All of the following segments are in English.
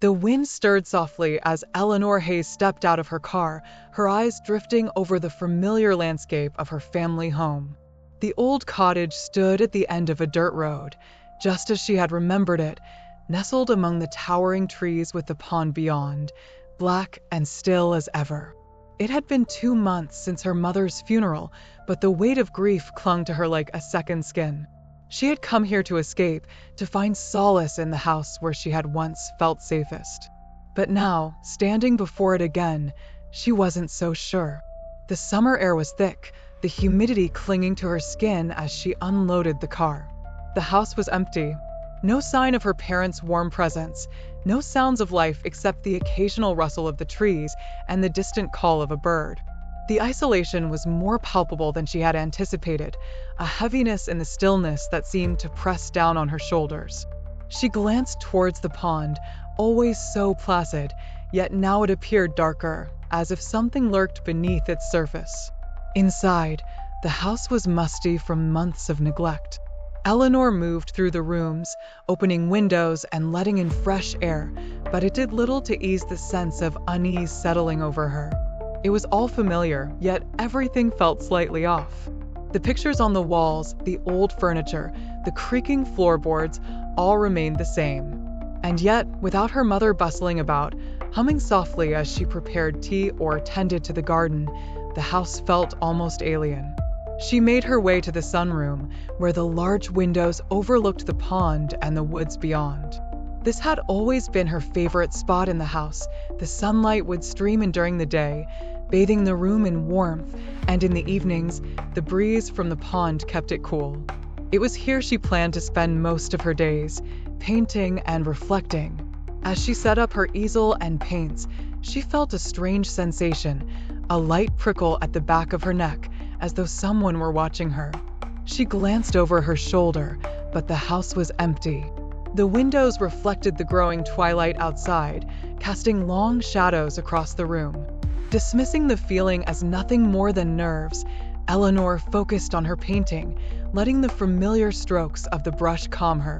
The wind stirred softly as Eleanor Hayes stepped out of her car, her eyes drifting over the familiar landscape of her family home. The old cottage stood at the end of a dirt road, just as she had remembered it, nestled among the towering trees with the pond beyond, black and still as ever. It had been 2 months since her mother's funeral, but the weight of grief clung to her like a second skin. She had come here to escape, to find solace in the house where she had once felt safest. But now, standing before it again, she wasn't so sure. The summer air was thick, the humidity clinging to her skin as she unloaded the car. The house was empty. No sign of her parents' warm presence, no sounds of life except the occasional rustle of the trees and the distant call of a bird. The isolation was more palpable than she had anticipated, a heaviness in the stillness that seemed to press down on her shoulders. She glanced towards the pond, always so placid, yet now it appeared darker, as if something lurked beneath its surface. Inside, the house was musty from months of neglect. Eleanor moved through the rooms, opening windows and letting in fresh air, but it did little to ease the sense of unease settling over her. It was all familiar, yet everything felt slightly off. The pictures on the walls, the old furniture, the creaking floorboards, all remained the same. And yet, without her mother bustling about, humming softly as she prepared tea or tended to the garden, the house felt almost alien. She made her way to the sunroom, where the large windows overlooked the pond and the woods beyond. This had always been her favorite spot in the house. The sunlight would stream in during the day, bathing the room in warmth, and in the evenings, the breeze from the pond kept it cool. It was here she planned to spend most of her days, painting and reflecting. As she set up her easel and paints, she felt a strange sensation, a light prickle at the back of her neck, as though someone were watching her. She glanced over her shoulder, but the house was empty. The windows reflected the growing twilight outside, casting long shadows across the room. Dismissing the feeling as nothing more than nerves, Eleanor focused on her painting, letting the familiar strokes of the brush calm her.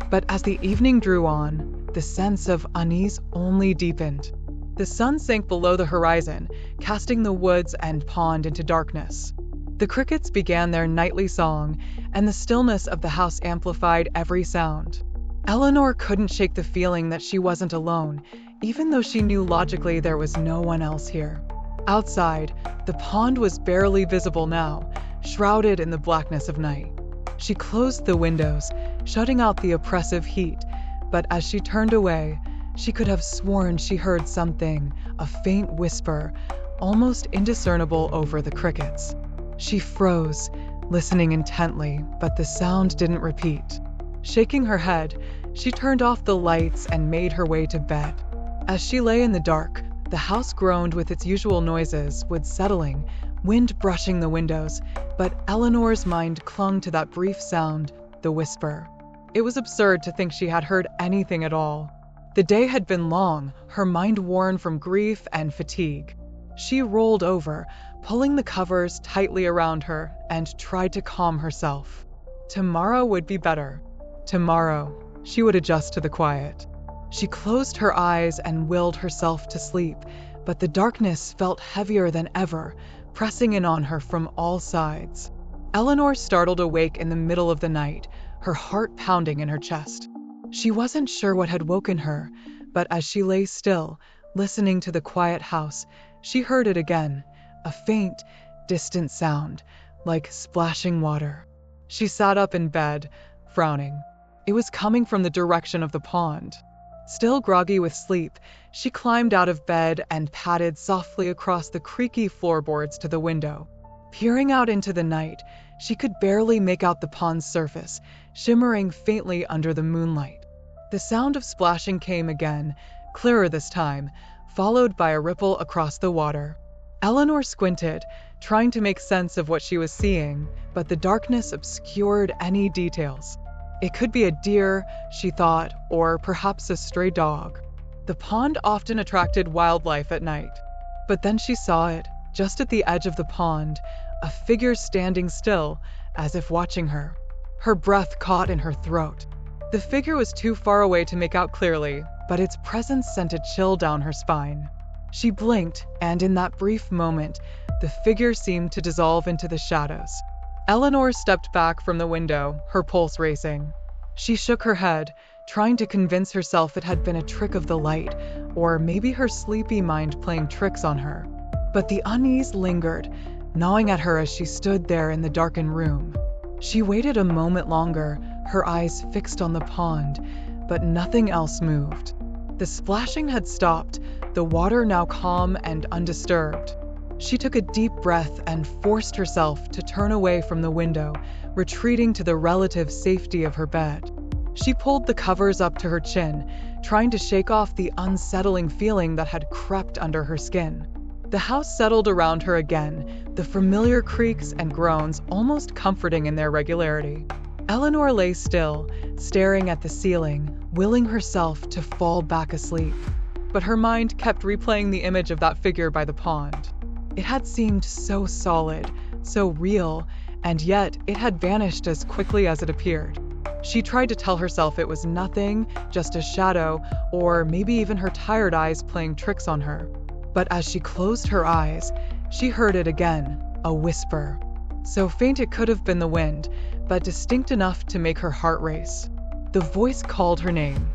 But as the evening drew on, the sense of unease only deepened. The sun sank below the horizon, casting the woods and pond into darkness. The crickets began their nightly song, and the stillness of the house amplified every sound. Eleanor couldn't shake the feeling that she wasn't alone, even though she knew logically there was no one else here. Outside, the pond was barely visible now, shrouded in the blackness of night. She closed the windows, shutting out the oppressive heat, but as she turned away, she could have sworn she heard something, a faint whisper, almost indiscernible over the crickets. She froze, listening intently, but the sound didn't repeat. Shaking her head, she turned off the lights and made her way to bed. As she lay in the dark, the house groaned with its usual noises, wood settling, wind brushing the windows, but Eleanor's mind clung to that brief sound, the whisper. It was absurd to think she had heard anything at all. The day had been long, her mind worn from grief and fatigue. She rolled over, pulling the covers tightly around her, and tried to calm herself. Tomorrow would be better. Tomorrow, she would adjust to the quiet. She closed her eyes and willed herself to sleep, but the darkness felt heavier than ever, pressing in on her from all sides. Eleanor startled awake in the middle of the night, her heart pounding in her chest. She wasn't sure what had woken her, but as she lay still, listening to the quiet house, she heard it again, a faint, distant sound, like splashing water. She sat up in bed, frowning. It was coming from the direction of the pond. Still groggy with sleep, she climbed out of bed and padded softly across the creaky floorboards to the window. Peering out into the night, she could barely make out the pond's surface, shimmering faintly under the moonlight. The sound of splashing came again, clearer this time, followed by a ripple across the water. Eleanor squinted, trying to make sense of what she was seeing, but the darkness obscured any details. It could be a deer, she thought, or perhaps a stray dog. The pond often attracted wildlife at night. But then she saw it, just at the edge of the pond, a figure standing still, as if watching her. Her breath caught in her throat. The figure was too far away to make out clearly, but its presence sent a chill down her spine. She blinked, and in that brief moment, the figure seemed to dissolve into the shadows. Eleanor stepped back from the window, her pulse racing. She shook her head, trying to convince herself it had been a trick of the light, or maybe her sleepy mind playing tricks on her. But the unease lingered, gnawing at her as she stood there in the darkened room. She waited a moment longer, her eyes fixed on the pond, but nothing else moved. The splashing had stopped, the water now calm and undisturbed. She took a deep breath and forced herself to turn away from the window, retreating to the relative safety of her bed. She pulled the covers up to her chin, trying to shake off the unsettling feeling that had crept under her skin. The house settled around her again, the familiar creaks and groans almost comforting in their regularity. Eleanor lay still, staring at the ceiling, willing herself to fall back asleep. But her mind kept replaying the image of that figure by the pond. It had seemed so solid, so real, and yet it had vanished as quickly as it appeared. She tried to tell herself it was nothing, just a shadow, or maybe even her tired eyes playing tricks on her. But as she closed her eyes, she heard it again, a whisper. So faint it could have been the wind, but distinct enough to make her heart race. The voice called her name.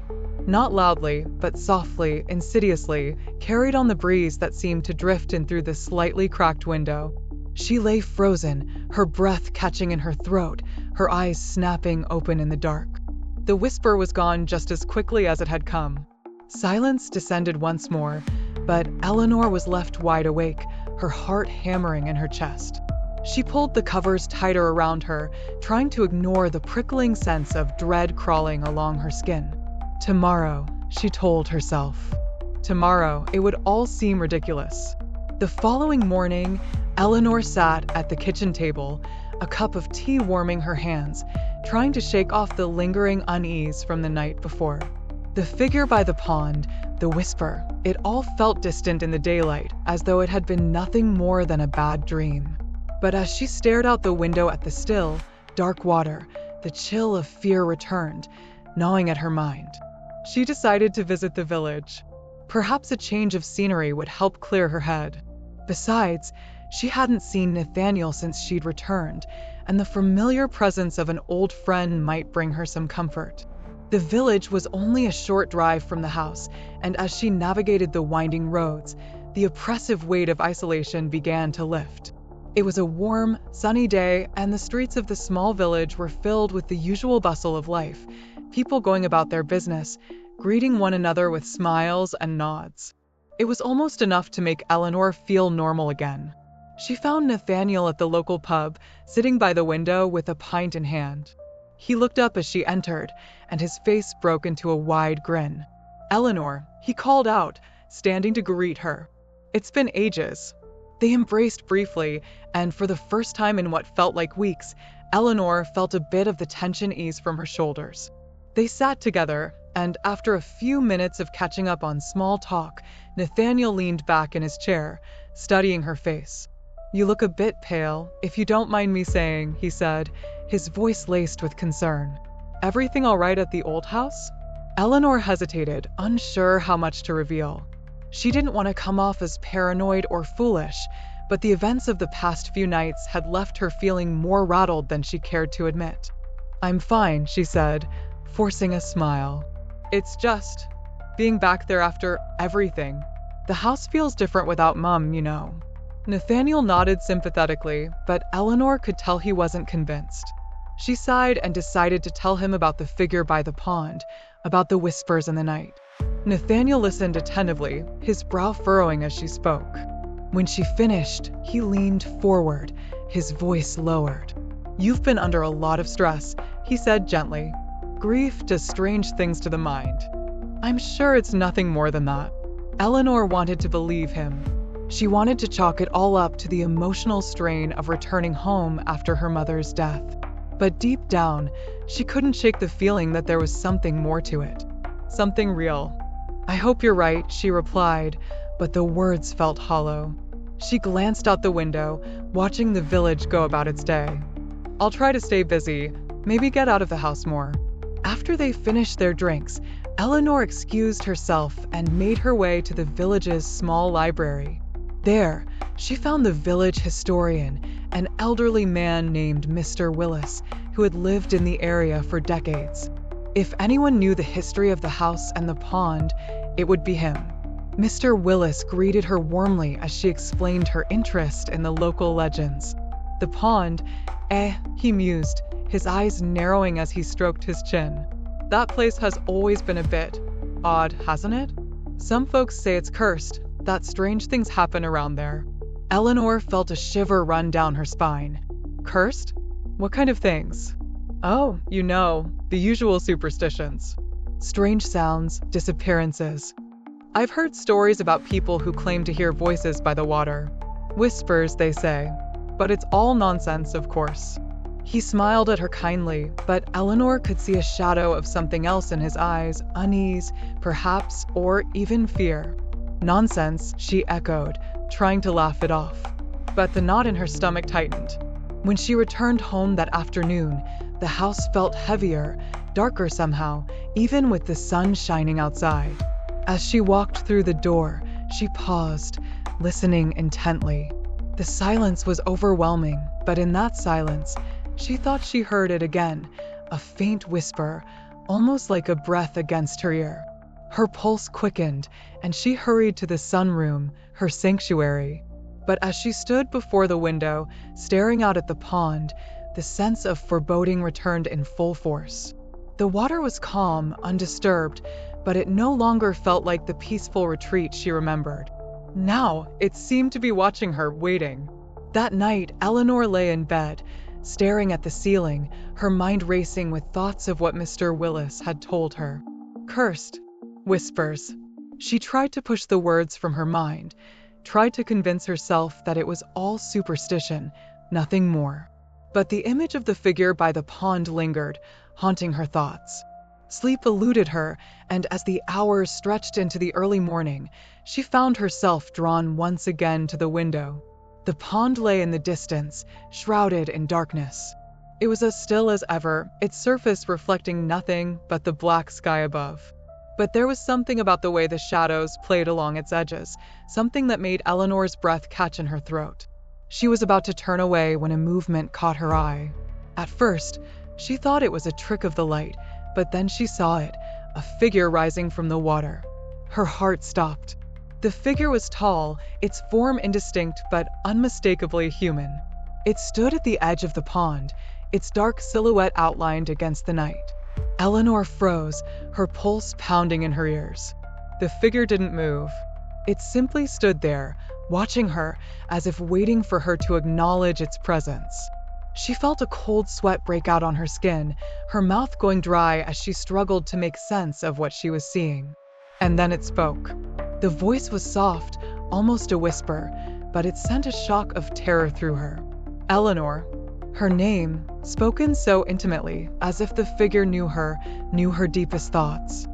Not loudly, but softly, insidiously, carried on the breeze that seemed to drift in through the slightly cracked window. She lay frozen, her breath catching in her throat, her eyes snapping open in the dark. The whisper was gone just as quickly as it had come. Silence descended once more, but Eleanor was left wide awake, her heart hammering in her chest. She pulled the covers tighter around her, trying to ignore the prickling sense of dread crawling along her skin. Tomorrow, she told herself. Tomorrow, it would all seem ridiculous. The following morning, Eleanor sat at the kitchen table, a cup of tea warming her hands, trying to shake off the lingering unease from the night before. The figure by the pond, the whisper, it all felt distant in the daylight, as though it had been nothing more than a bad dream. But as she stared out the window at the still, dark water, the chill of fear returned, gnawing at her mind. She decided to visit the village. Perhaps a change of scenery would help clear her head. Besides, she hadn't seen Nathaniel since she'd returned, and the familiar presence of an old friend might bring her some comfort. The village was only a short drive from the house, and as she navigated the winding roads, the oppressive weight of isolation began to lift. It was a warm, sunny day, and the streets of the small village were filled with the usual bustle of life, people going about their business, greeting one another with smiles and nods. It was almost enough to make Eleanor feel normal again. She found Nathaniel at the local pub, sitting by the window with a pint in hand. He looked up as she entered, and his face broke into a wide grin. "Eleanor," he called out, standing to greet her. "It's been ages." They embraced briefly, and for the first time in what felt like weeks, Eleanor felt a bit of the tension ease from her shoulders. They sat together, and after a few minutes of catching up on small talk, Nathaniel leaned back in his chair, studying her face. "You look a bit pale, if you don't mind me saying," he said, his voice laced with concern. "Everything all right at the old house?" Eleanor hesitated, unsure how much to reveal. She didn't want to come off as paranoid or foolish, but the events of the past few nights had left her feeling more rattled than she cared to admit. "I'm fine," she said, forcing a smile. "It's just being back there after everything. The house feels different without Mum, you know." Nathaniel nodded sympathetically, but Eleanor could tell he wasn't convinced. She sighed and decided to tell him about the figure by the pond, about the whispers in the night. Nathaniel listened attentively, his brow furrowing as she spoke. When she finished, he leaned forward, his voice lowered. "You've been under a lot of stress," he said gently. "Grief does strange things to the mind." "I'm sure it's nothing more than that." Eleanor wanted to believe him. She wanted to chalk it all up to the emotional strain of returning home after her mother's death. But deep down, she couldn't shake the feeling that there was something more to it. Something real. "I hope you're right," she replied, but the words felt hollow. She glanced out the window, watching the village go about its day. "I'll try to stay busy, maybe get out of the house more." After they finished their drinks, Eleanor excused herself and made her way to the village's small library. There, she found the village historian, an elderly man named Mr. Willis, who had lived in the area for decades. If anyone knew the history of the house and the pond, it would be him. Mr. Willis greeted her warmly as she explained her interest in the local legends. The pond, he mused, his eyes narrowing as he stroked his chin. That place has always been a bit odd, hasn't it? Some folks say it's cursed, that strange things happen around there. Eleanor felt a shiver run down her spine. Cursed? What kind of things? Oh, the usual superstitions. Strange sounds, disappearances. I've heard stories about people who claim to hear voices by the water. Whispers, they say. But it's all nonsense, of course. He smiled at her kindly, but Eleanor could see a shadow of something else in his eyes, unease, perhaps, or even fear. Nonsense, she echoed, trying to laugh it off. But the knot in her stomach tightened. When she returned home that afternoon, the house felt heavier, darker somehow, even with the sun shining outside. As she walked through the door, she paused, listening intently. The silence was overwhelming, but in that silence, she thought she heard it again, a faint whisper, almost like a breath against her ear. Her pulse quickened, and she hurried to the sunroom, her sanctuary. But as she stood before the window, staring out at the pond, the sense of foreboding returned in full force. The water was calm, undisturbed, but it no longer felt like the peaceful retreat she remembered. Now, it seemed to be watching her, waiting. That night, Eleanor lay in bed, staring at the ceiling, her mind racing with thoughts of what Mr. Willis had told her. Cursed. Whispers. She tried to push the words from her mind, tried to convince herself that it was all superstition, nothing more. But the image of the figure by the pond lingered, haunting her thoughts. Sleep eluded her, and as the hours stretched into the early morning, she found herself drawn once again to the window. The pond lay in the distance, shrouded in darkness. It was as still as ever, its surface reflecting nothing but the black sky above. But there was something about the way the shadows played along its edges, something that made Eleanor's breath catch in her throat. She was about to turn away when a movement caught her eye. At first, she thought it was a trick of the light, but then she saw it, a figure rising from the water. Her heart stopped. The figure was tall, its form indistinct but unmistakably human. It stood at the edge of the pond, its dark silhouette outlined against the night. Eleanor froze, her pulse pounding in her ears. The figure didn't move. It simply stood there, watching her, as if waiting for her to acknowledge its presence. She felt a cold sweat break out on her skin, her mouth going dry as she struggled to make sense of what she was seeing. And then it spoke. The voice was soft, almost a whisper, but it sent a shock of terror through her. Eleanor. Her name, spoken so intimately, as if the figure knew her deepest thoughts.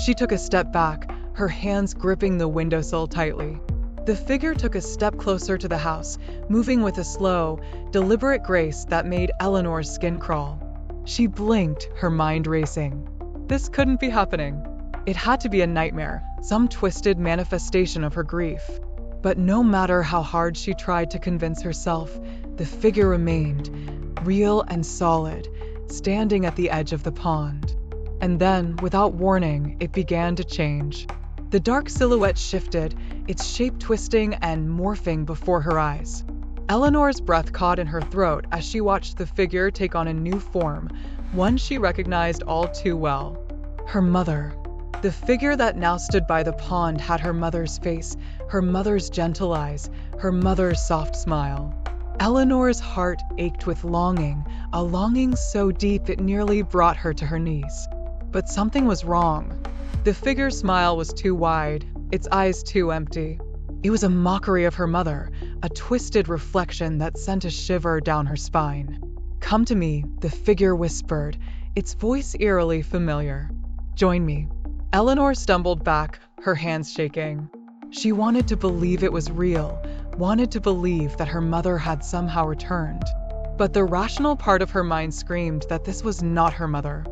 She took a step back, her hands gripping the windowsill tightly. The figure took a step closer to the house, moving with a slow, deliberate grace that made Eleanor's skin crawl. She blinked, her mind racing. This couldn't be happening. It had to be a nightmare, some twisted manifestation of her grief. But no matter how hard she tried to convince herself, the figure remained, real and solid, standing at the edge of the pond. And then, without warning, it began to change. The dark silhouette shifted, its shape twisting and morphing before her eyes. Eleanor's breath caught in her throat as she watched the figure take on a new form, one she recognized all too well. Her mother. The figure that now stood by the pond had her mother's face, her mother's gentle eyes, her mother's soft smile. Eleanor's heart ached with longing, a longing so deep it nearly brought her to her knees. But something was wrong. The figure's smile was too wide, its eyes too empty. It was a mockery of her mother, a twisted reflection that sent a shiver down her spine. "Come to me," the figure whispered, its voice eerily familiar. "Join me." Eleanor stumbled back, her hands shaking. She wanted to believe it was real, wanted to believe that her mother had somehow returned. But the rational part of her mind screamed that this was not her mother.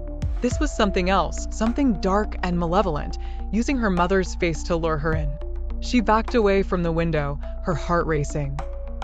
This was something else, something dark and malevolent, using her mother's face to lure her in. She backed away from the window, her heart racing.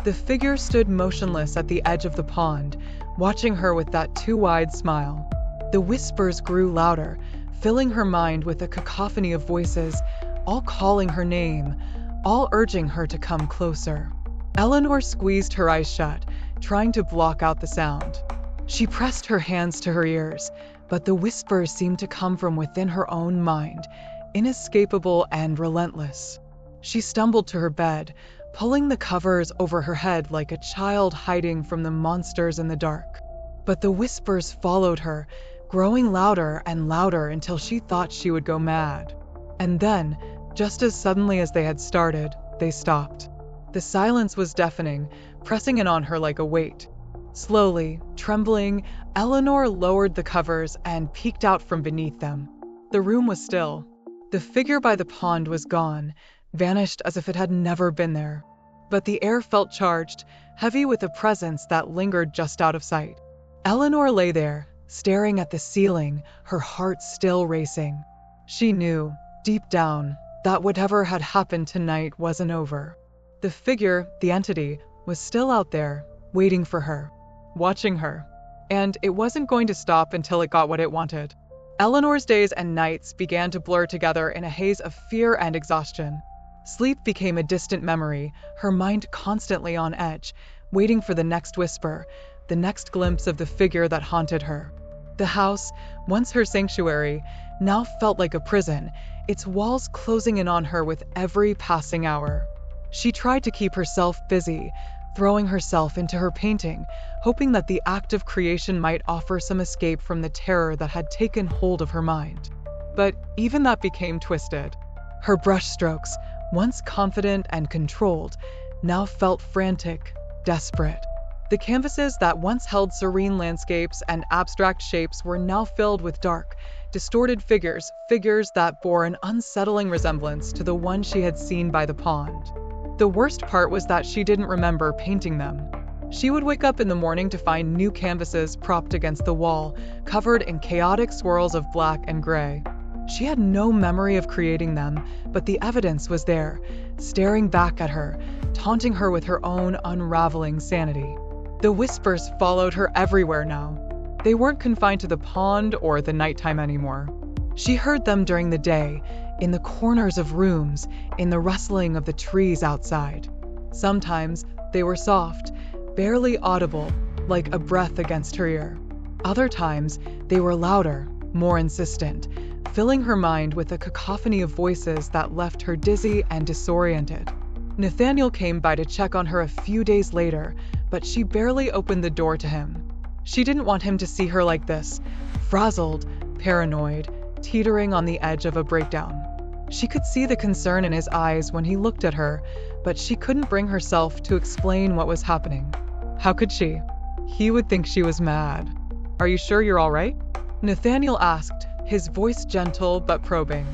The figure stood motionless at the edge of the pond, watching her with that too wide smile. The whispers grew louder, filling her mind with a cacophony of voices, all calling her name, all urging her to come closer. Eleanor squeezed her eyes shut, trying to block out the sound. She pressed her hands to her ears, but the whispers seemed to come from within her own mind, inescapable and relentless. She stumbled to her bed, pulling the covers over her head like a child hiding from the monsters in the dark. But the whispers followed her, growing louder and louder until she thought she would go mad. And then, just as suddenly as they had started, they stopped. The silence was deafening, pressing in on her like a weight. Slowly, trembling, Eleanor lowered the covers and peeked out from beneath them. The room was still. The figure by the pond was gone, vanished as if it had never been there. But the air felt charged, heavy with a presence that lingered just out of sight. Eleanor lay there, staring at the ceiling, her heart still racing. She knew, deep down, that whatever had happened tonight wasn't over. The figure, the entity, was still out there, waiting for her, watching her. And it wasn't going to stop until it got what it wanted. Eleanor's days and nights began to blur together in a haze of fear and exhaustion. Sleep became a distant memory, her mind constantly on edge, waiting for the next whisper, the next glimpse of the figure that haunted her. The house, once her sanctuary, now felt like a prison, its walls closing in on her with every passing hour. She tried to keep herself busy, throwing herself into her painting, hoping that the act of creation might offer some escape from the terror that had taken hold of her mind. But even that became twisted. Her brushstrokes, once confident and controlled, now felt frantic, desperate. The canvases that once held serene landscapes and abstract shapes were now filled with dark, distorted figures that bore an unsettling resemblance to the one she had seen by the pond. The worst part was that she didn't remember painting them. She would wake up in the morning to find new canvases propped against the wall, covered in chaotic swirls of black and gray. She had no memory of creating them, but the evidence was there, staring back at her, taunting her with her own unraveling sanity. The whispers followed her everywhere now. They weren't confined to the pond or the nighttime anymore. She heard them during the day, in the corners of rooms, in the rustling of the trees outside. Sometimes they were soft, barely audible, like a breath against her ear. Other times they were louder, more insistent, filling her mind with a cacophony of voices that left her dizzy and disoriented. Nathaniel came by to check on her a few days later, but she barely opened the door to him. She didn't want him to see her like this, frazzled, paranoid, teetering on the edge of a breakdown. She could see the concern in his eyes when he looked at her, but she couldn't bring herself to explain what was happening. How could she? He would think she was mad. "Are you sure you're all right?" Nathaniel asked, his voice gentle but probing.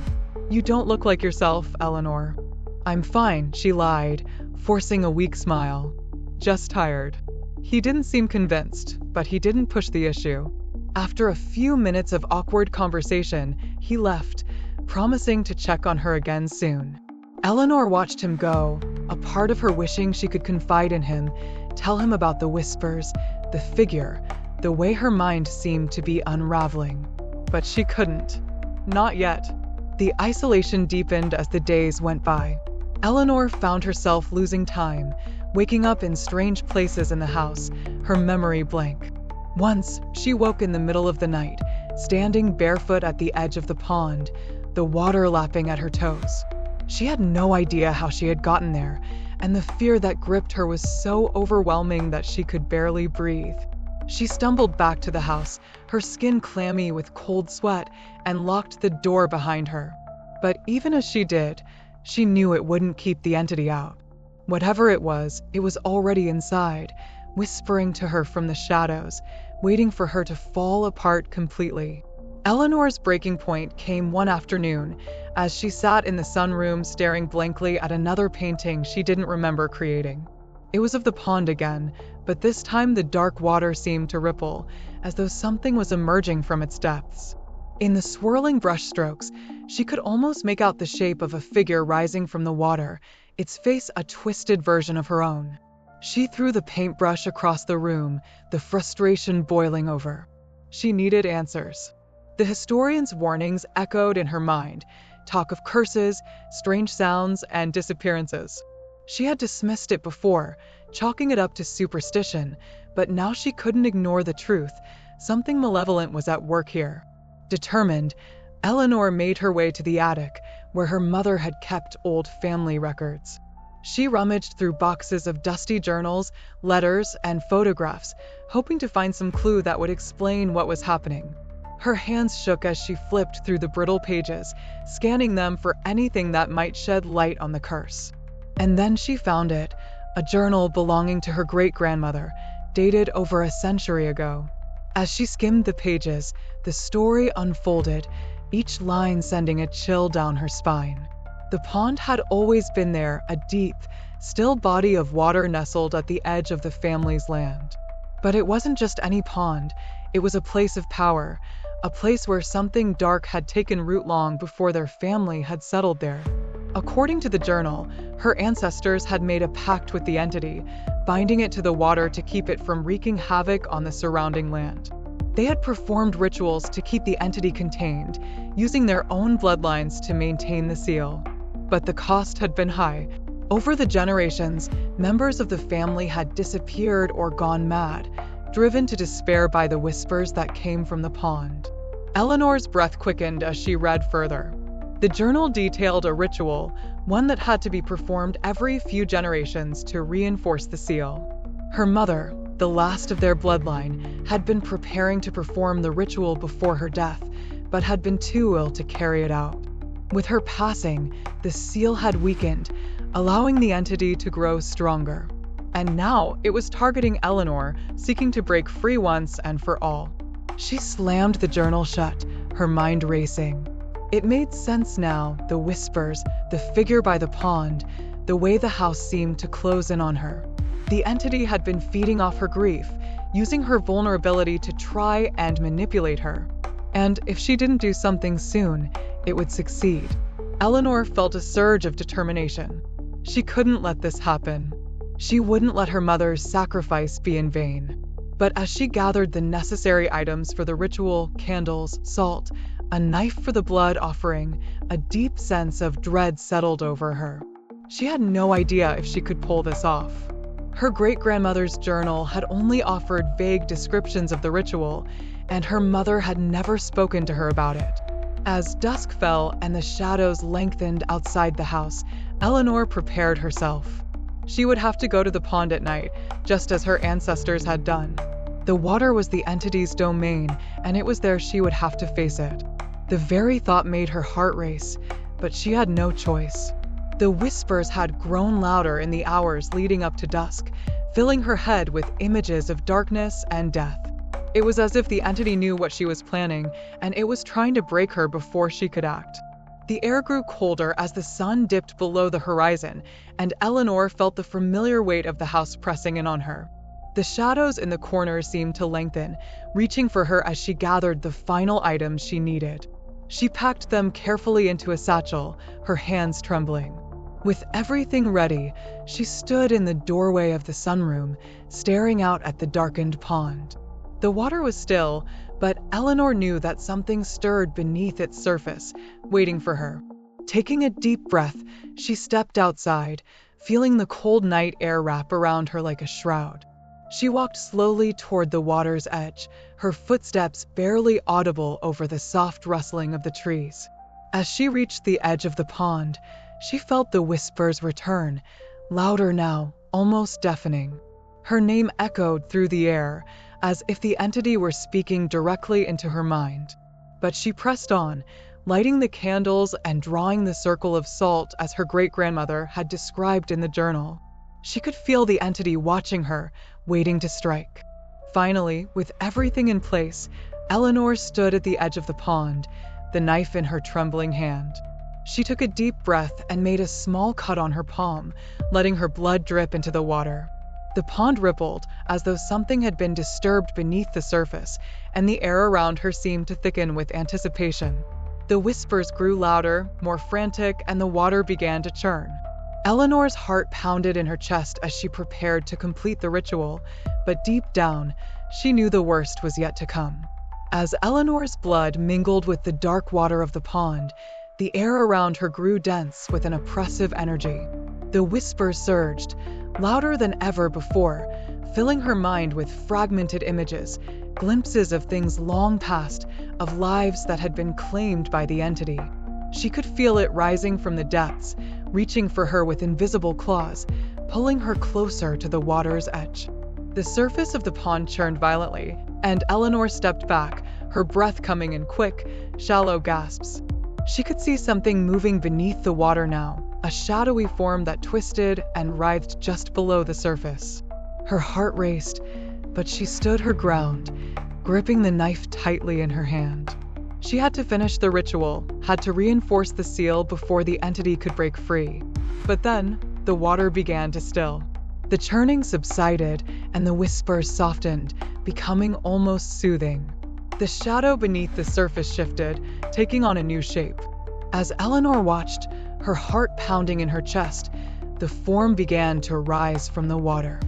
"You don't look like yourself, Eleanor." "I'm fine," she lied, forcing a weak smile. "Just tired." He didn't seem convinced, but he didn't push the issue. After a few minutes of awkward conversation, he left, promising to check on her again soon. Eleanor watched him go, a part of her wishing she could confide in him, tell him about the whispers, the figure, the way her mind seemed to be unraveling. But she couldn't. Not yet. The isolation deepened as the days went by. Eleanor found herself losing time, waking up in strange places in the house, her memory blank. Once, she woke in the middle of the night, standing barefoot at the edge of the pond, the water lapping at her toes. She had no idea how she had gotten there, and the fear that gripped her was so overwhelming that she could barely breathe. She stumbled back to the house, her skin clammy with cold sweat, and locked the door behind her. But even as she did, she knew it wouldn't keep the entity out. Whatever it was already inside, whispering to her from the shadows, waiting for her to fall apart completely. Eleanor's breaking point came one afternoon, as she sat in the sunroom staring blankly at another painting she didn't remember creating. It was of the pond again, but this time the dark water seemed to ripple, as though something was emerging from its depths. In the swirling brushstrokes, she could almost make out the shape of a figure rising from the water, its face a twisted version of her own. She threw the paintbrush across the room, the frustration boiling over. She needed answers. The historian's warnings echoed in her mind, talk of curses, strange sounds, and disappearances. She had dismissed it before, chalking it up to superstition, but now she couldn't ignore the truth. Something malevolent was at work here. Determined, Eleanor made her way to the attic, where her mother had kept old family records. She rummaged through boxes of dusty journals, letters, and photographs, hoping to find some clue that would explain what was happening. Her hands shook as she flipped through the brittle pages, scanning them for anything that might shed light on the curse. And then she found it, a journal belonging to her great-grandmother, dated over a century ago. As she skimmed the pages, the story unfolded, each line sending a chill down her spine. The pond had always been there, a deep, still body of water nestled at the edge of the family's land. But it wasn't just any pond, it was a place of power, a place where something dark had taken root long before their family had settled there. According to the journal, her ancestors had made a pact with the entity, binding it to the water to keep it from wreaking havoc on the surrounding land. They had performed rituals to keep the entity contained, using their own bloodlines to maintain the seal. But the cost had been high. Over the generations, members of the family had disappeared or gone mad, driven to despair by the whispers that came from the pond. Eleanor's breath quickened as she read further. The journal detailed a ritual, one that had to be performed every few generations to reinforce the seal. Her mother, the last of their bloodline, had been preparing to perform the ritual before her death, but had been too ill to carry it out. With her passing, the seal had weakened, allowing the entity to grow stronger. And now it was targeting Eleanor, seeking to break free once and for all. She slammed the journal shut, her mind racing. It made sense now, the whispers, the figure by the pond, the way the house seemed to close in on her. The entity had been feeding off her grief, using her vulnerability to try and manipulate her. And if she didn't do something soon, it would succeed. Eleanor felt a surge of determination. She couldn't let this happen. She wouldn't let her mother's sacrifice be in vain. But as she gathered the necessary items for the ritual, candles, salt, a knife for the blood offering, a deep sense of dread settled over her. She had no idea if she could pull this off. Her great-grandmother's journal had only offered vague descriptions of the ritual, and her mother had never spoken to her about it. As dusk fell and the shadows lengthened outside the house, Eleanor prepared herself. She would have to go to the pond at night, just as her ancestors had done. The water was the entity's domain, and it was there she would have to face it. The very thought made her heart race, but she had no choice. The whispers had grown louder in the hours leading up to dusk, filling her head with images of darkness and death. It was as if the entity knew what she was planning, and it was trying to break her before she could act. The air grew colder as the sun dipped below the horizon, and Eleanor felt the familiar weight of the house pressing in on her. The shadows in the corners seemed to lengthen, reaching for her as she gathered the final items she needed. She packed them carefully into a satchel, her hands trembling. With everything ready, she stood in the doorway of the sunroom, staring out at the darkened pond. The water was still, but Eleanor knew that something stirred beneath its surface, waiting for her. Taking a deep breath, she stepped outside, feeling the cold night air wrap around her like a shroud. She walked slowly toward the water's edge, her footsteps barely audible over the soft rustling of the trees. As she reached the edge of the pond, she felt the whispers return, louder now, almost deafening. Her name echoed through the air, as if the entity were speaking directly into her mind. But she pressed on, lighting the candles and drawing the circle of salt as her great-grandmother had described in the journal. She could feel the entity watching her, waiting to strike. Finally, with everything in place, Eleanor stood at the edge of the pond, the knife in her trembling hand. She took a deep breath and made a small cut on her palm, letting her blood drip into the water. The pond rippled, as though something had been disturbed beneath the surface, and the air around her seemed to thicken with anticipation. The whispers grew louder, more frantic, and the water began to churn. Eleanor's heart pounded in her chest as she prepared to complete the ritual, but deep down, she knew the worst was yet to come. As Eleanor's blood mingled with the dark water of the pond, the air around her grew dense with an oppressive energy. The whispers surged, louder than ever before, filling her mind with fragmented images, glimpses of things long past, of lives that had been claimed by the entity. She could feel it rising from the depths, reaching for her with invisible claws, pulling her closer to the water's edge. The surface of the pond churned violently, and Eleanor stepped back, her breath coming in quick, shallow gasps. She could see something moving beneath the water now, a shadowy form that twisted and writhed just below the surface. Her heart raced, but she stood her ground, gripping the knife tightly in her hand. She had to finish the ritual, had to reinforce the seal before the entity could break free. But then, the water began to still. The churning subsided, and the whispers softened, becoming almost soothing. The shadow beneath the surface shifted, taking on a new shape. As Eleanor watched, her heart pounding in her chest, the form began to rise from the water.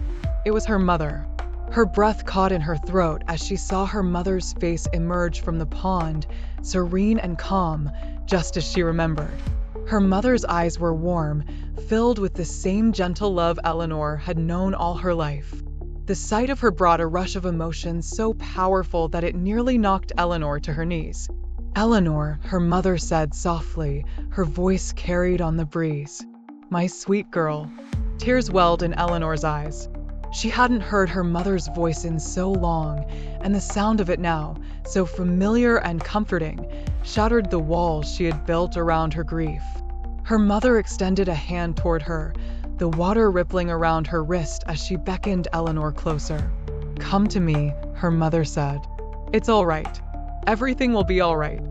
It was her mother. Her breath caught in her throat as she saw her mother's face emerge from the pond, serene and calm, just as she remembered. Her mother's eyes were warm, filled with the same gentle love Eleanor had known all her life. The sight of her brought a rush of emotion so powerful that it nearly knocked Eleanor to her knees. "Eleanor," her mother said softly, her voice carried on the breeze. "My sweet girl." Tears welled in Eleanor's eyes. She hadn't heard her mother's voice in so long, and the sound of it now, so familiar and comforting, shattered the walls she had built around her grief. Her mother extended a hand toward her, the water rippling around her wrist as she beckoned Eleanor closer. "Come to me," her mother said. "It's all right. Everything will be all right.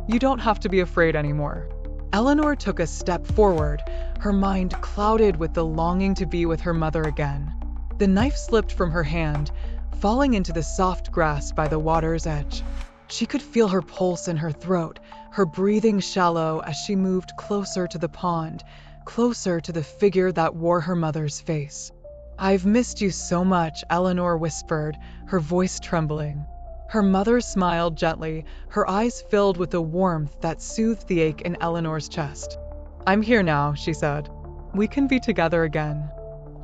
You don't have to be afraid anymore." Eleanor took a step forward, her mind clouded with the longing to be with her mother again. The knife slipped from her hand, falling into the soft grass by the water's edge. She could feel her pulse in her throat, her breathing shallow as she moved closer to the pond, closer to the figure that wore her mother's face. "I've missed you so much," Eleanor whispered, her voice trembling. Her mother smiled gently, her eyes filled with a warmth that soothed the ache in Eleanor's chest. "I'm here now," she said. "We can be together again.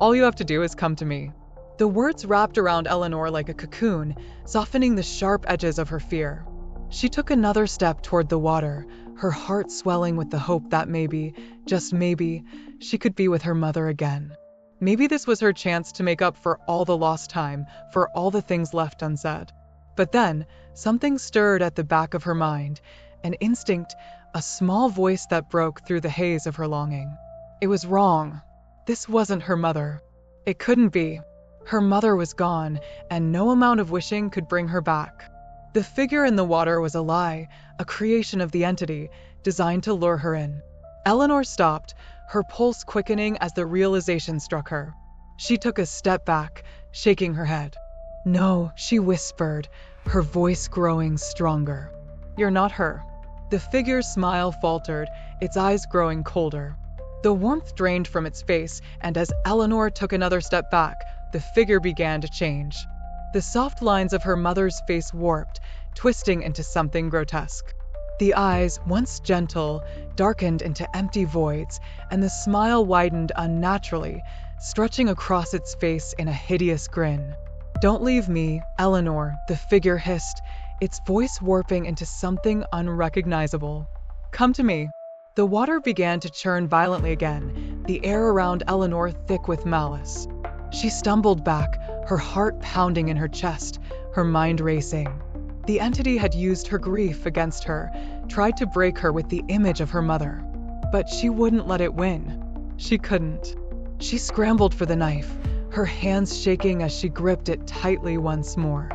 All you have to do is come to me." The words wrapped around Eleanor like a cocoon, softening the sharp edges of her fear. She took another step toward the water, her heart swelling with the hope that maybe, just maybe, she could be with her mother again. Maybe this was her chance to make up for all the lost time, for all the things left unsaid. But then, something stirred at the back of her mind, an instinct, a small voice that broke through the haze of her longing. It was wrong. This wasn't her mother. It couldn't be. Her mother was gone, and no amount of wishing could bring her back. The figure in the water was a lie, a creation of the entity, designed to lure her in. Eleanor stopped, her pulse quickening as the realization struck her. She took a step back, shaking her head. "No," she whispered, her voice growing stronger. "You're not her." The figure's smile faltered, its eyes growing colder. The warmth drained from its face, and as Eleanor took another step back, the figure began to change. The soft lines of her mother's face warped, twisting into something grotesque. The eyes, once gentle, darkened into empty voids, and the smile widened unnaturally, stretching across its face in a hideous grin. "Don't leave me, Eleanor," the figure hissed, its voice warping into something unrecognizable. "Come to me." The water began to churn violently again, the air around Eleanor thick with malice. She stumbled back, her heart pounding in her chest, her mind racing. The entity had used her grief against her, tried to break her with the image of her mother. But she wouldn't let it win. She couldn't. She scrambled for the knife, her hands shaking as she gripped it tightly once more.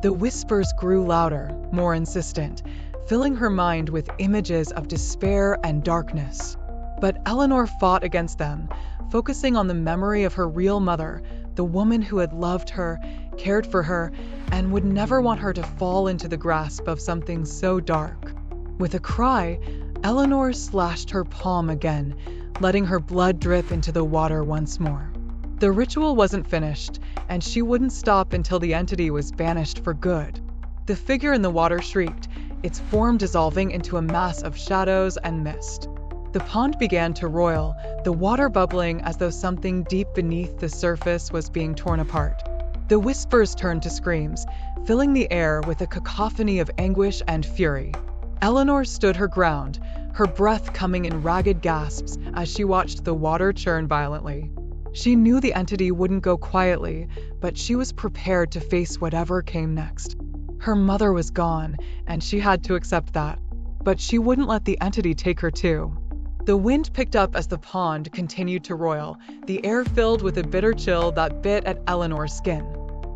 The whispers grew louder, more insistent, filling her mind with images of despair and darkness. But Eleanor fought against them, focusing on the memory of her real mother, the woman who had loved her, cared for her, and would never want her to fall into the grasp of something so dark. With a cry, Eleanor slashed her palm again, letting her blood drip into the water once more. The ritual wasn't finished, and she wouldn't stop until the entity was banished for good. The figure in the water shrieked, its form dissolving into a mass of shadows and mist. The pond began to roil, the water bubbling as though something deep beneath the surface was being torn apart. The whispers turned to screams, filling the air with a cacophony of anguish and fury. Eleanor stood her ground, her breath coming in ragged gasps as she watched the water churn violently. She knew the entity wouldn't go quietly, but she was prepared to face whatever came next. Her mother was gone, and she had to accept that. But she wouldn't let the entity take her too. The wind picked up as the pond continued to roil, the air filled with a bitter chill that bit at Eleanor's skin.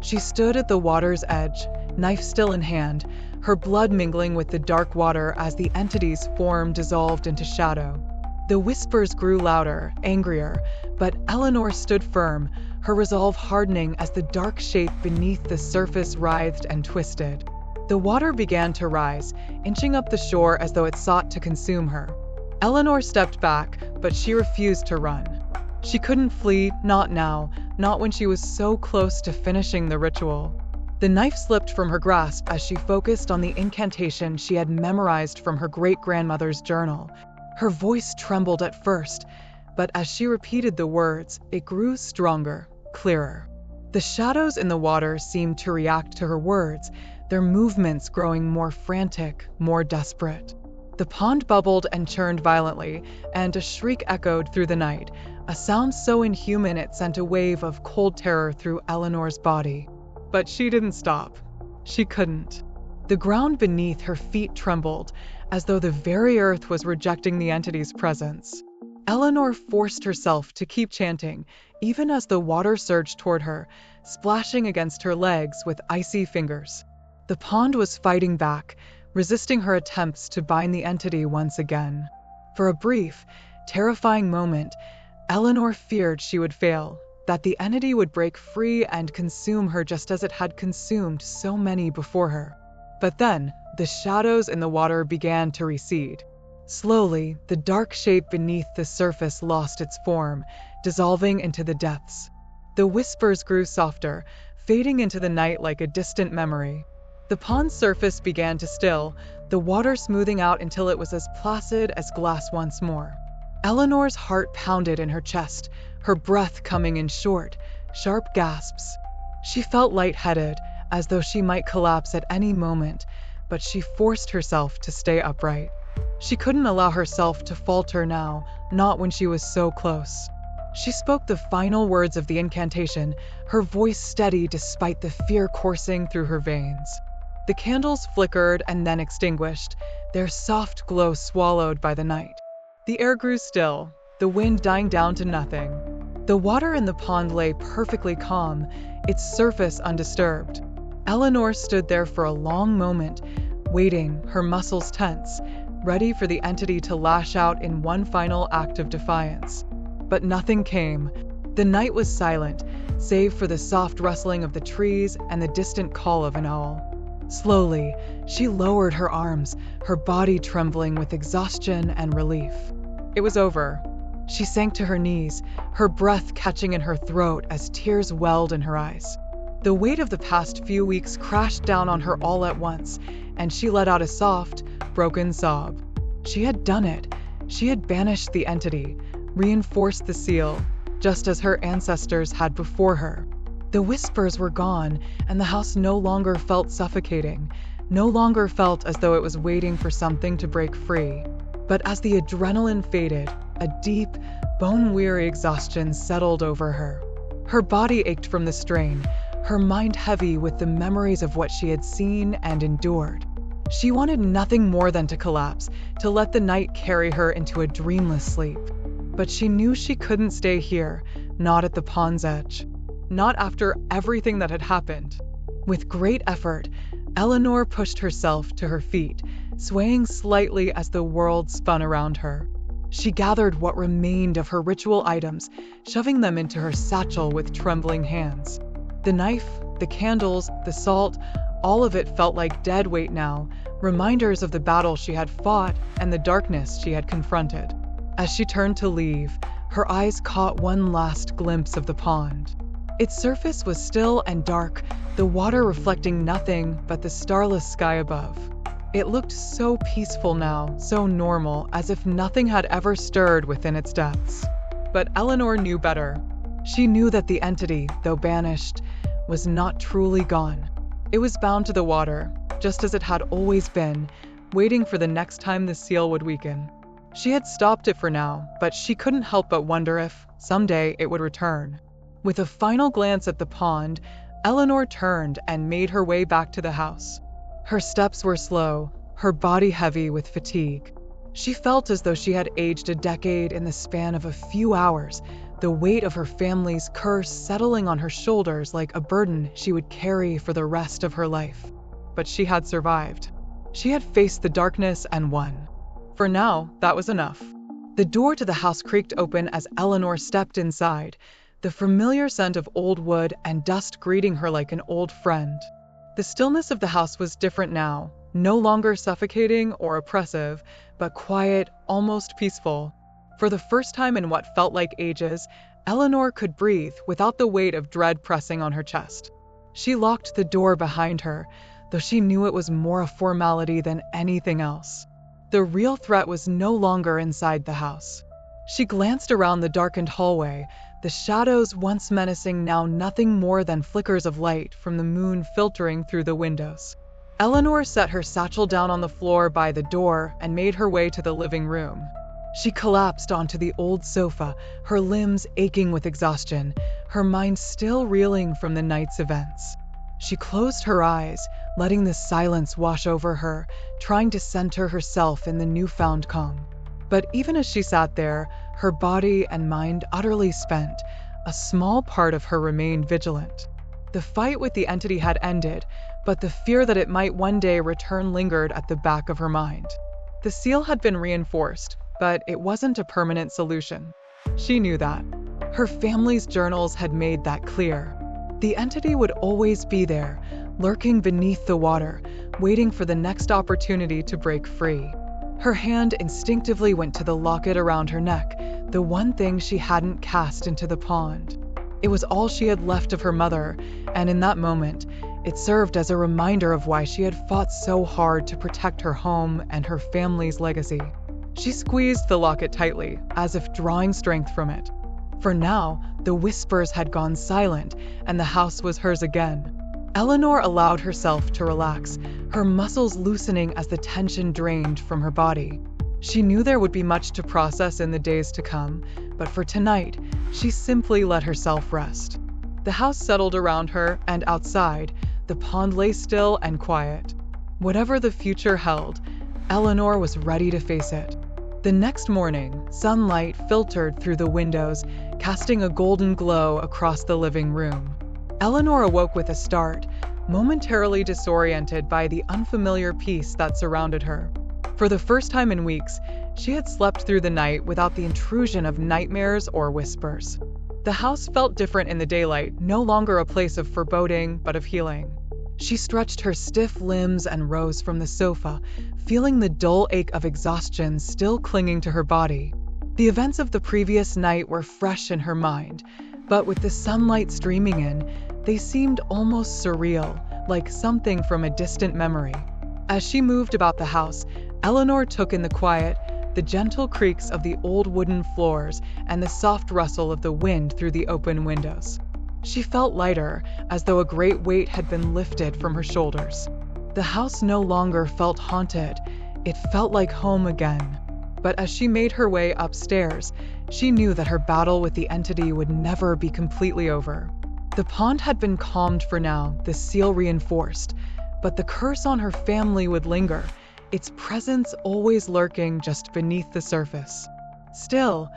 She stood at the water's edge, knife still in hand, her blood mingling with the dark water as the entity's form dissolved into shadow. The whispers grew louder, angrier, but Eleanor stood firm, her resolve hardening as the dark shape beneath the surface writhed and twisted. The water began to rise, inching up the shore as though it sought to consume her. Eleanor stepped back, but she refused to run. She couldn't flee, not now, not when she was so close to finishing the ritual. The knife slipped from her grasp as she focused on the incantation she had memorized from her great-grandmother's journal. Her voice trembled at first, but as she repeated the words, it grew stronger, clearer. The shadows in the water seemed to react to her words, their movements growing more frantic, more desperate. The pond bubbled and churned violently, and a shriek echoed through the night, a sound so inhuman it sent a wave of cold terror through Eleanor's body. But she didn't stop. She couldn't. The ground beneath her feet trembled, as though the very earth was rejecting the entity's presence. Eleanor forced herself to keep chanting, even as the water surged toward her, splashing against her legs with icy fingers. The pond was fighting back, resisting her attempts to bind the entity once again. For a brief, terrifying moment, Eleanor feared she would fail, that the entity would break free and consume her just as it had consumed so many before her. But then, the shadows in the water began to recede. Slowly, the dark shape beneath the surface lost its form, dissolving into the depths. The whispers grew softer, fading into the night like a distant memory. The pond's surface began to still, the water smoothing out until it was as placid as glass once more. Eleanor's heart pounded in her chest, her breath coming in short, sharp gasps. She felt lightheaded, as though she might collapse at any moment, but she forced herself to stay upright. She couldn't allow herself to falter now, not when she was so close. She spoke the final words of the incantation, her voice steady despite the fear coursing through her veins. The candles flickered and then extinguished, their soft glow swallowed by the night. The air grew still, the wind dying down to nothing. The water in the pond lay perfectly calm, its surface undisturbed. Eleanor stood there for a long moment, waiting, her muscles tense, ready for the entity to lash out in one final act of defiance. But nothing came. The night was silent, save for the soft rustling of the trees and the distant call of an owl. Slowly, she lowered her arms, her body trembling with exhaustion and relief. It was over. She sank to her knees, her breath catching in her throat as tears welled in her eyes. The weight of the past few weeks crashed down on her all at once, and she let out a soft, broken sob. She had done it. She had banished the entity, reinforced the seal, just as her ancestors had before her. The whispers were gone, and the house no longer felt suffocating, no longer felt as though it was waiting for something to break free. But as the adrenaline faded, a deep, bone-weary exhaustion settled over her. Her body ached from the strain, her mind heavy with the memories of what she had seen and endured. She wanted nothing more than to collapse, to let the night carry her into a dreamless sleep. But she knew she couldn't stay here, not at the pond's edge. Not after everything that had happened. With great effort, Eleanor pushed herself to her feet, swaying slightly as the world spun around her. She gathered what remained of her ritual items, shoving them into her satchel with trembling hands. The knife, the candles, the salt, all of it felt like dead weight now, reminders of the battle she had fought and the darkness she had confronted. As she turned to leave, her eyes caught one last glimpse of the pond. Its surface was still and dark, the water reflecting nothing but the starless sky above. It looked so peaceful now, so normal, as if nothing had ever stirred within its depths. But Eleanor knew better. She knew that the entity, though banished, was not truly gone. It was bound to the water, just as it had always been, waiting for the next time the seal would weaken. She had stopped it for now, but she couldn't help but wonder if, someday, it would return. With a final glance at the pond, Eleanor turned and made her way back to the house. Her steps were slow, her body heavy with fatigue. She felt as though she had aged a decade in the span of a few hours, the weight of her family's curse settling on her shoulders like a burden she would carry for the rest of her life. But she had survived. She had faced the darkness and won. For now, that was enough. The door to the house creaked open as Eleanor stepped inside, the familiar scent of old wood and dust greeting her like an old friend. The stillness of the house was different now, no longer suffocating or oppressive, but quiet, almost peaceful. For the first time in what felt like ages, Eleanor could breathe without the weight of dread pressing on her chest. She locked the door behind her, though she knew it was more a formality than anything else. The real threat was no longer inside the house. She glanced around the darkened hallway, the shadows once menacing now nothing more than flickers of light from the moon filtering through the windows. Eleanor set her satchel down on the floor by the door and made her way to the living room. She collapsed onto the old sofa, her limbs aching with exhaustion, her mind still reeling from the night's events. She closed her eyes, letting the silence wash over her, trying to center herself in the newfound calm. But even as she sat there, her body and mind utterly spent, a small part of her remained vigilant. The fight with the entity had ended, but the fear that it might one day return lingered at the back of her mind. The seal had been reinforced, but it wasn't a permanent solution. She knew that. Her family's journals had made that clear. The entity would always be there, lurking beneath the water, waiting for the next opportunity to break free. Her hand instinctively went to the locket around her neck, the one thing she hadn't cast into the pond. It was all she had left of her mother, and in that moment, it served as a reminder of why she had fought so hard to protect her home and her family's legacy. She squeezed the locket tightly, as if drawing strength from it. For now, the whispers had gone silent, and the house was hers again. Eleanor allowed herself to relax, her muscles loosening as the tension drained from her body. She knew there would be much to process in the days to come, but for tonight, she simply let herself rest. The house settled around her, and outside, the pond lay still and quiet. Whatever the future held, Eleanor was ready to face it. The next morning, sunlight filtered through the windows, casting a golden glow across the living room. Eleanor awoke with a start, momentarily disoriented by the unfamiliar peace that surrounded her. For the first time in weeks, she had slept through the night without the intrusion of nightmares or whispers. The house felt different in the daylight, no longer a place of foreboding, but of healing. She stretched her stiff limbs and rose from the sofa, feeling the dull ache of exhaustion still clinging to her body. The events of the previous night were fresh in her mind, but with the sunlight streaming in, they seemed almost surreal, like something from a distant memory. As she moved about the house, Eleanor took in the quiet, the gentle creaks of the old wooden floors and the soft rustle of the wind through the open windows. She felt lighter, as though a great weight had been lifted from her shoulders. The house no longer felt haunted, it felt like home again. But as she made her way upstairs, she knew that her battle with the entity would never be completely over. The pond had been calmed for now, the seal reinforced, but the curse on her family would linger, its presence always lurking just beneath the surface. Still,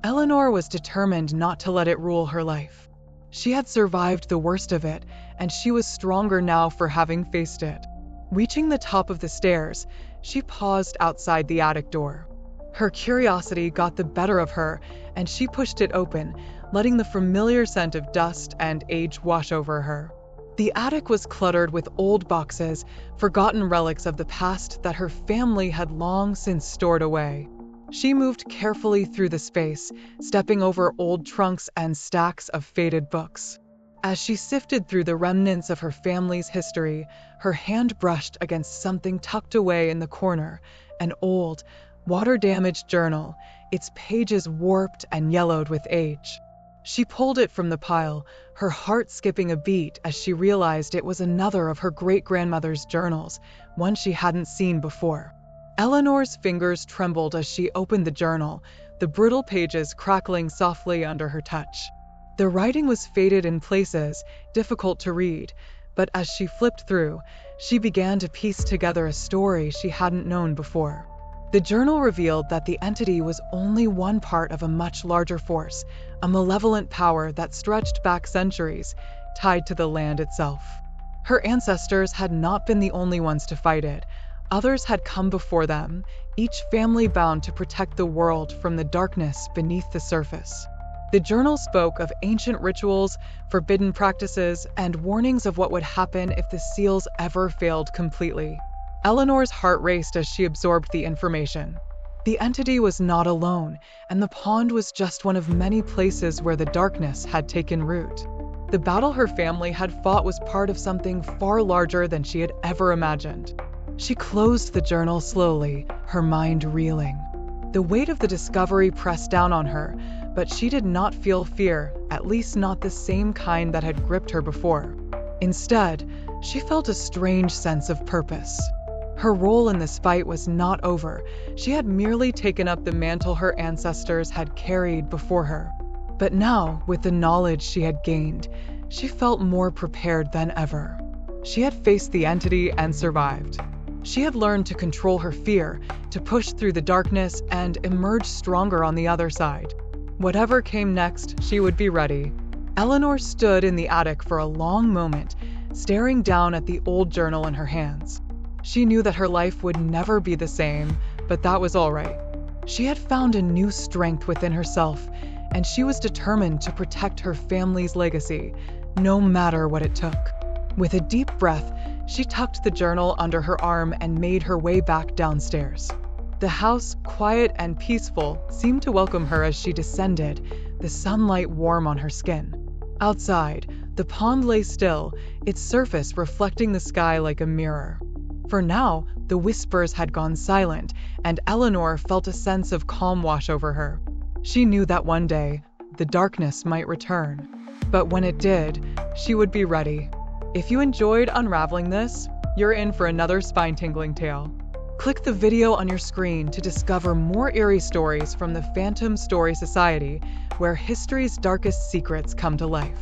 Eleanor was determined not to let it rule her life. She had survived the worst of it, and she was stronger now for having faced it. Reaching the top of the stairs, she paused outside the attic door. Her curiosity got the better of her, and she pushed it open, letting the familiar scent of dust and age wash over her. The attic was cluttered with old boxes, forgotten relics of the past that her family had long since stored away. She moved carefully through the space, stepping over old trunks and stacks of faded books. As she sifted through the remnants of her family's history, her hand brushed against something tucked away in the corner, an old, water-damaged journal, its pages warped and yellowed with age. She pulled it from the pile, her heart skipping a beat as she realized it was another of her great-grandmother's journals, one she hadn't seen before. Eleanor's fingers trembled as she opened the journal, the brittle pages crackling softly under her touch. The writing was faded in places, difficult to read, but as she flipped through, she began to piece together a story she hadn't known before. The journal revealed that the entity was only one part of a much larger force, a malevolent power that stretched back centuries, tied to the land itself. Her ancestors had not been the only ones to fight it. Others had come before them, each family bound to protect the world from the darkness beneath the surface. The journal spoke of ancient rituals, forbidden practices, and warnings of what would happen if the seals ever failed completely. Eleanor's heart raced as she absorbed the information. The entity was not alone, and the pond was just one of many places where the darkness had taken root. The battle her family had fought was part of something far larger than she had ever imagined. She closed the journal slowly, her mind reeling. The weight of the discovery pressed down on her, but she did not feel fear, at least not the same kind that had gripped her before. Instead, she felt a strange sense of purpose. Her role in this fight was not over. She had merely taken up the mantle her ancestors had carried before her. But now, with the knowledge she had gained, she felt more prepared than ever. She had faced the entity and survived. She had learned to control her fear, to push through the darkness and emerge stronger on the other side. Whatever came next, she would be ready. Eleanor stood in the attic for a long moment, staring down at the old journal in her hands. She knew that her life would never be the same, but that was all right. She had found a new strength within herself, and she was determined to protect her family's legacy, no matter what it took. With a deep breath, she tucked the journal under her arm and made her way back downstairs. The house, quiet and peaceful, seemed to welcome her as she descended, the sunlight warm on her skin. Outside, the pond lay still, its surface reflecting the sky like a mirror. For now, the whispers had gone silent, and Eleanor felt a sense of calm wash over her. She knew that one day, the darkness might return. But when it did, she would be ready. If you enjoyed unraveling this, you're in for another spine-tingling tale. Click the video on your screen to discover more eerie stories from the Phantom Story Society, where history's darkest secrets come to life.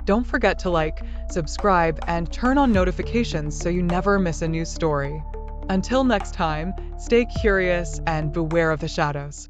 Don't forget to like, subscribe, and turn on notifications so you never miss a new story. Until next time, stay curious and beware of the shadows.